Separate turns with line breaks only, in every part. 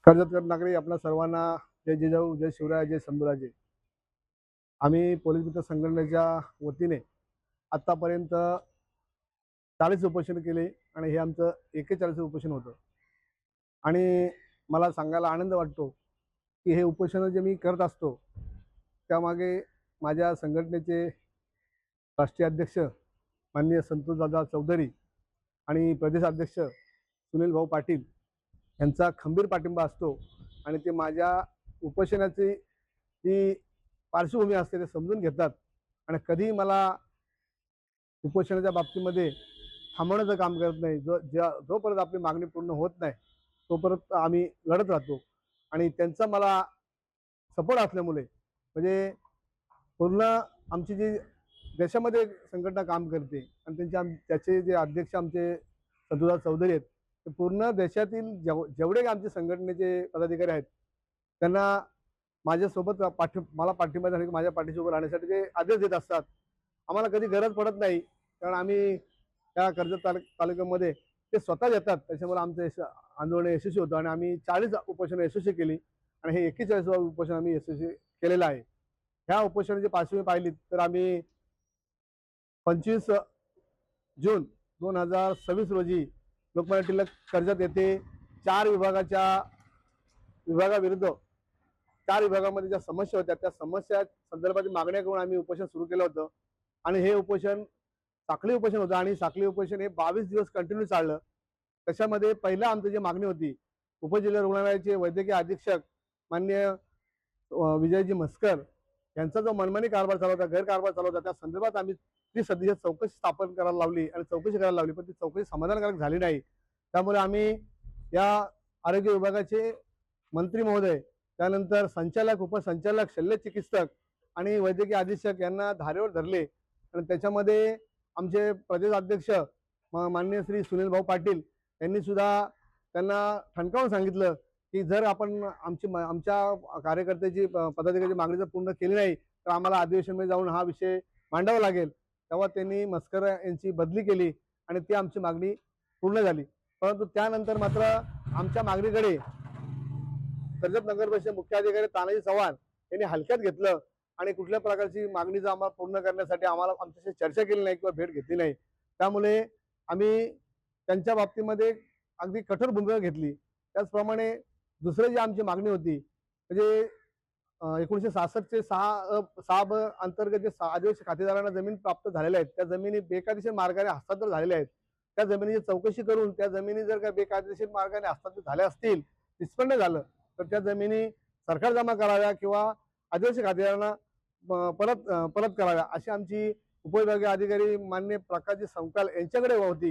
कर्जत नागरी आपल्या सर्वांना जय जिजाऊ, जय शिवराय, जय शंभूराजे. आम्ही पोलीस मित्र संघटनेच्या वतीने आतापर्यंत 40 उपोषण केले आणि हे आमचं 41 उपोषण होतं. आणि मला सांगायला आनंद वाटतो की हे उपोषण जे मी करत असतो त्यामागे माझ्या संघटनेचे राष्ट्रीय अध्यक्ष माननीय संतोषदादा चौधरी आणि प्रदेश अध्यक्ष सुनील भाऊ पाटील यांचा खंबीर पाठिंबा असतो. आणि ते माझ्या उपोषणाची जी पार्श्वभूमी असते ते समजून घेतात आणि कधीही मला उपोषणाच्या बाबतीमध्ये थांबवण्याचं काम करत नाही. जोपर्यंत आपली मागणी पूर्ण होत नाही तोपर्यंत आम्ही लढत राहतो. आणि त्यांचा मला सपोर्ट असल्यामुळे म्हणजे पूर्ण आमची जी देशामध्ये संघटना काम करते आणि त्याचे जे अध्यक्ष आमचे संतोषदादा चौधरी आहेत ते पूर्ण देशातील जेवढे आमचे संघटनेचे पदाधिकारी आहेत त्यांना माझ्यासोबत मला पाठिंबा देण्यासाठी, माझ्या पाठीशी उभं राहण्यासाठी ते आदेश देत असतात. आम्हाला कधी गरज पडत नाही कारण आम्ही त्या कर्जत तालुक्यामध्ये ते स्वतः येतात. त्याच्यामुळे आमचं आंदोलन यशस्वी होतं आणि आम्ही 40 उपोषणं यशस्वी केली आणि हे 41 उपोषण आम्ही यशस्वी केलेलं आहे. ह्या उपोषणाची पार्श्वभूमी पाहिली तर आम्ही 25 जून 2026 रोजी लोकमान्य टिळक कर्जत येथे 4 विभागाविरुद्ध 4 विभागामध्ये ज्या समस्या होत्या त्या समस्या संदर्भातील मागण्या करून आम्ही उपोषण सुरू केलं होतं. आणि हे उपोषण साखळी उपोषण होतं आणि साखळी उपोषण हे 22 दिवस कंटिन्यू चाललं. त्याच्यामध्ये पहिला आमची जी मागणी होती उपजिल्हा रुग्णालयाचे वैद्यकीय अधीक्षक माननीय विजयजी म्हस्कर यांचा जो मनमानी कारभार चालू होता, गैरकारभार चालू होता, त्या संदर्भात आम्ही 30 सदस्य चौकशी स्थापन करायला लावली आणि चौकशी करायला लावली, पण ती चौकशी समाधानकारक झाली नाही. त्यामुळे आम्ही या आरोग्य विभागाचे मंत्री महोदय, त्यानंतर संचालक, उपसंचालक, शल्य चिकित्सक आणि वैद्यकीय अधीक्षक यांना धारेवर धरले. आणि त्याच्यामध्ये आमचे प्रदेश अध्यक्ष माननीय श्री सुनील भाऊ पाटील यांनी सुद्धा त्यांना ठणकावून सांगितलं की जर आपण आमच्या कार्यकर्त्याची पदाधिकाऱ्याची मागणी जर पूर्ण केली नाही तर आम्हाला अधिवेशनमध्ये जाऊन हा विषय मांडावा लागेल. तेव्हा त्यांनी म्हस्कर यांची बदली केली आणि ती आमची मागणी पूर्ण झाली. परंतु त्यानंतर मात्र आमच्या मागणीकडे कर्जत नगर परिषद मुख्य अधिकारी तानाजी चव्हाण यांनी हलक्यात घेतलं आणि कुठल्या प्रकारची मागणी आम्हाला पूर्ण करण्यासाठी आम्हाला आमच्याशी चर्चा केली नाही किंवा भेट घेतली नाही. त्यामुळे आम्ही त्यांच्या बाबतीमध्ये अगदी कठोर भूमिका घेतली. त्याचप्रमाणे दुसरी जी आमची मागणी होती म्हणजे 1966चे 6 ब अंतर्गत जे आदिवासी खातेदारांना जमीन प्राप्त झालेल्या आहेत त्या जमिनी बेकायदेशीर मार्गाने हस्तांतर झालेल्या आहेत. त्या जमिनीची चौकशी करून त्या जमिनी जर का बेकायदेशीर मार्गाने हस्तांतर झाल्या असतील, निष्पन्न झालं तर त्या जमिनी सरकार जमा कराव्या किंवा आदिवासी खातेदारांना परत कराव्या अशी आमची उपविभागीय अधिकारी माननीय प्रकाशजी संकाल यांच्याकडे होती.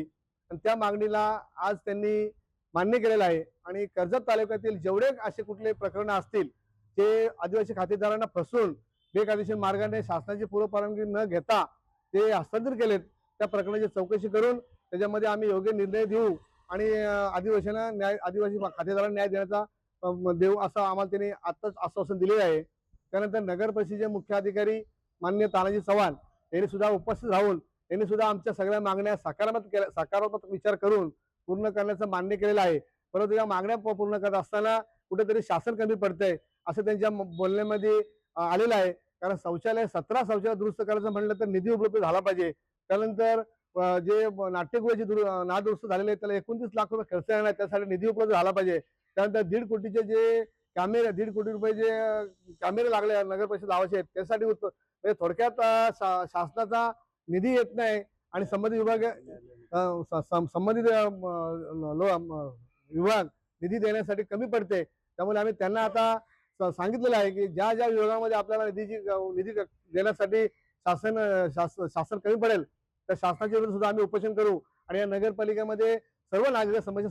आणि त्या मागणीला आज त्यांनी मान्य केलेलं आहे. आणि कर्जत तालुक्यातील जेवढे असे कुठले प्रकरण असतील ते आदिवासी खातेदारांना फसवून बेकायदेशीर मार्गाने शासनाची पूर्वपरवानगी न घेता ते हस्तांतर केलेत, त्या प्रकरणाची चौकशी करून त्याच्यामध्ये आम्ही योग्य निर्णय देऊ आणि आदिवासी खातेदारांना न्याय देण्याचा देऊ असं आम्हाला त्यांनी आत्ताच आश्वासन दिलेलं आहे. त्यानंतर नगर परिषदेचे मुख्य अधिकारी माननीय तानाजी चव्हाण यांनी सुद्धा उपस्थित राहून यांनी सुद्धा आमच्या सगळ्या मागण्या सकारात्मक विचार करून पूर्ण करण्याचं मान्य केलेलं आहे. परंतु या मागण्या पूर्ण करत असताना कुठेतरी शासन कमी पडतंय असं त्यांच्या बोलण्यामध्ये आलेलं आहे. कारण 17 शौचालय दुरुस्त करायचं म्हटलं तर निधी उपलब्ध झाला पाहिजे. त्यानंतर जे नाट्यगृहाची नादुरुस्त झालेले त्याला 29 लाख रुपये खर्च येणार, त्यासाठी निधी उपलब्ध झाला पाहिजे. त्यानंतर 1.5 कोटीचे जे कॅमेरे 1.5 कोटी रुपये जे कॅमेरे लागले नगर परिषद लावायचे आहेत त्यासाठी म्हणजे थोडक्यात शासनाचा निधी येत नाही आणि संबंधित विभाग निधी देण्यासाठी कमी पडते. त्यामुळे आम्ही त्यांना आता सांगितलेलं आहे की ज्या विभागामध्ये आपल्याला निधी देण्यासाठी शासन कमी पडेल त्या शासनाच्या विरुद्ध सुद्धा आम्ही उपोषण करू आणि या नगरपालिकेमध्ये सर्व नागरिक समस्या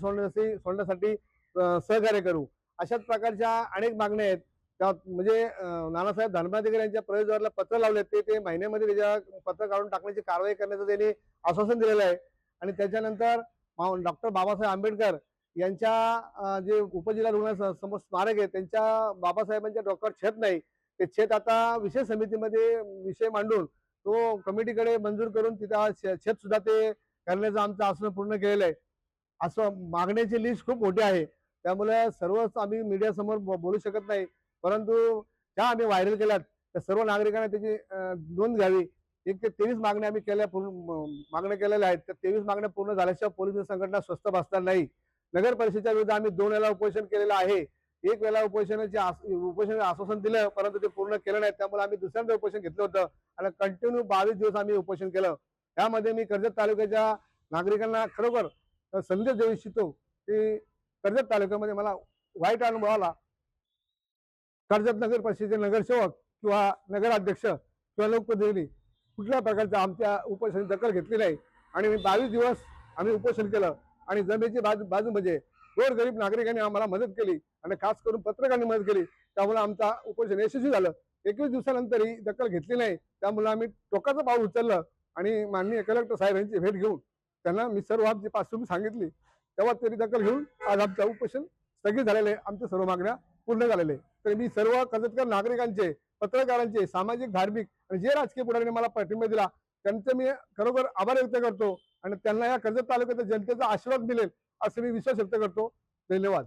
सोडण्यासाठी सहकार्य करू. अशाच प्रकारच्या अनेक मागण्या आहेत. त्या म्हणजे नानासाहेब धर्माधिकारी यांच्या प्रवेशद्वाराला पत्र लावले ते महिन्यामध्ये त्याच्या पत्र काढून टाकण्याची कारवाई करण्याचं त्यांनी आश्वासन दिलेलं आहे. आणि त्याच्यानंतर डॉक्टर बाबासाहेब आंबेडकर यांच्या जे उपजिल्हा रुग्णालय समोर स्मारक आहे त्यांच्या बाबासाहेबांच्या डोक्यावर छत नाही, ते छत आता विशेष समितीमध्ये विषय मांडून तो कमिटीकडे मंजूर करून तिथं छत सुद्धा ते करण्याचं आमचं आश्वासन पूर्ण केलेलं आहे. असं मागण्याची लिस्ट खूप मोठी आहे. त्यामुळे सर्वच आम्ही मीडिया समोर बोलू शकत नाही, परंतु त्या आम्ही व्हायरल केल्यात त्या सर्व नागरिकांना त्याची नोंद घ्यावी. 1 ते 23 मागण्या आम्ही मागण्या केलेल्या आहेत. त्या 23 मागण्या पूर्ण झाल्याशिवाय पोलीस संघटना स्वस्थ बसणार नाही. नगर परिषदेच्या विरुद्ध आम्ही 2 वेळा उपोषण केलेलं आहे. एक वेळा उपोषणाचे आश्वासन दिलं, परंतु ते पूर्ण केलं नाही. त्यामुळे आम्ही दुसऱ्यांदा उपोषण घेतलं होतं आणि कंटिन्यू 22 दिवस आम्ही उपोषण केलं. त्यामध्ये मी कर्जत तालुक्याच्या नागरिकांना खरोखर संदेश देऊ इच्छितो की कर्जत तालुक्यामध्ये मला वाईट अनुभव आला. कर्जत नगर परिषदेचे नगरसेवक किंवा नगराध्यक्ष किंवा लोकप्रतिनिधी कुठल्या प्रकारच्या आमच्या उपोषणाची दखल घेतली नाही आणि 22 दिवस आम्ही उपोषण केलं आणि जमेची बाजू म्हणजे गोरगरीब नागरिकांनी आम्हाला मदत केली आणि खास करून पत्रकारांनी मदत केली. त्यामुळे आमचा उपोषण यशस्वी झालं. 21 दिवसानंतरही दखल घेतली नाही. त्यामुळे आम्ही टोकाचं पाऊल उचललं आणि माननीय कलेक्टर साहेब यांची भेट घेऊन त्यांना मी सर्व आमची पार्श्वभूमी सांगितली. तेव्हा त्यांनी दखल घेऊन आज आमचं उपोषण स्थगित झालेले, आमच्या सर्व मागण्या पूर्ण झालेले. तर मी सर्व कर्जतकर नागरिकांचे, पत्रकारांचे, सामाजिक, धार्मिक आणि जे राजकीय पुढाऱ्यांनी मला पाठिंबा दिला त्यांचे मी खरोखर आभार व्यक्त करतो आणि त्यांना या कर्जत तालुक्याच्या जनतेचा आशीर्वाद मिळेल असं मी विश्वास व्यक्त करतो. धन्यवाद.